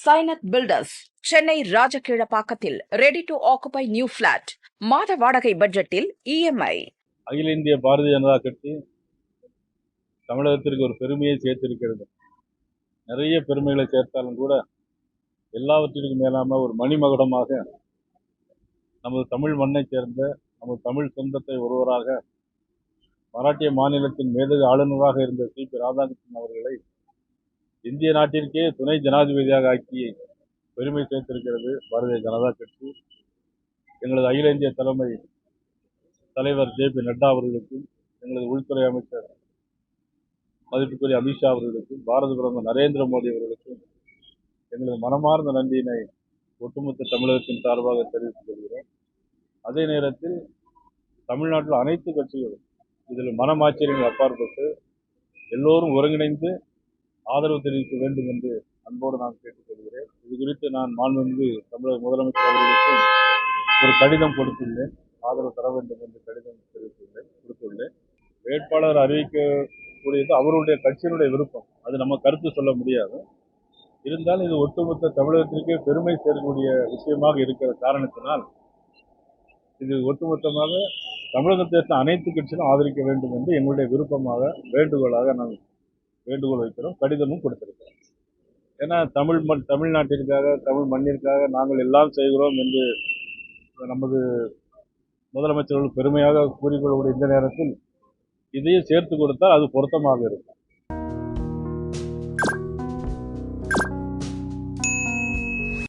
Sainak Builders, Chennai ராஜகீழப்பாக்கத்தில் ready to occupy new flat. மாத வாடகை பட்ஜெட்டில் EMI. அகில இந்திய பாரதிய ஜனதா கட்சி தமிழகத்திற்கு ஒரு பெருமையை சேர்த்திருக்கிறது. நிறைய பெருமைகளை சேர்த்தாலும் கூட எல்லாவற்றிற்கும் மேலாம ஒரு மணிமகுடமாக நமது தமிழ் மண்ணை சேர்ந்த நமது தமிழ் சொந்தத்தை ஒருவராக மராட்டிய மாநிலத்தின் மேதகு ஆளுநராக இருந்த CP ராதாகிருஷ்ணன் அவர்களை இந்திய நாட்டிற்கே துணை ஜனாதிபதியாக ஆக்கி பெருமை சேர்த்திருக்கிறது பாரதிய ஜனதா கட்சி. எங்களது அகில இந்திய தலைவர் JP நட்டா அவர்களுக்கும், எங்களது உள்துறை அமைச்சர் மதிப்புக்குரிய அமித்ஷா அவர்களுக்கும், பாரத பிரதமர் நரேந்திர மோடி அவர்களுக்கும் எங்களது மனமார்ந்த நன்றியினை ஒட்டுமொத்த தமிழகத்தின் சார்பாக தெரிவித்துக் கொள்கிறோம். அதே நேரத்தில் தமிழ்நாட்டில் அனைத்து கட்சிகளும் இதில் மனமாச்சரியங்கள் அப்பாற்பட்டு எல்லோரும் ஒருங்கிணைந்து ஆதரவு தெரிவிக்க வேண்டும் என்று அன்போடு நான் கேட்டுக்கொள்கிறேன். இது குறித்து நான் மாண்புமிகு தமிழக முதலமைச்சர் அவர்களுக்கும் ஒரு கடிதம் கொடுத்துள்ளேன். ஆதரவு தர வேண்டும் என்று கடிதம் கொடுத்துள்ளேன். வேட்பாளர் அறிவிக்கக்கூடியது அவருடைய கட்சியினுடைய விருப்பம், அது நம்ம கருத்து சொல்ல முடியாது. இருந்தாலும் இது ஒட்டுமொத்த தமிழகத்திற்கே பெருமை சேர்க்கக்கூடிய விஷயமாக இருக்கிற காரணத்தினால் இது ஒட்டுமொத்தமாக தமிழகத்தை அனைத்து கட்சிகளும் ஆதரிக்க வேண்டும் என்று எங்களுடைய விருப்பமாக வேண்டுகோளாக நான் வேண்டுகோள் வைக்கிறோம், கடிதமும் கொடுத்திருக்கிறோம். ஏன்னா தமிழ்நாட்டிற்காக தமிழ் மண்ணிற்காக நாங்கள் எல்லாம் செய்கிறோம் என்று நமது முதலமைச்சர்கள் பெருமையாக கூறிக்கொள்ளக்கூடிய இந்த நேரத்தில் இதையும் சேர்த்து கொடுத்தால் அது பொருத்தமாக இருக்கும்.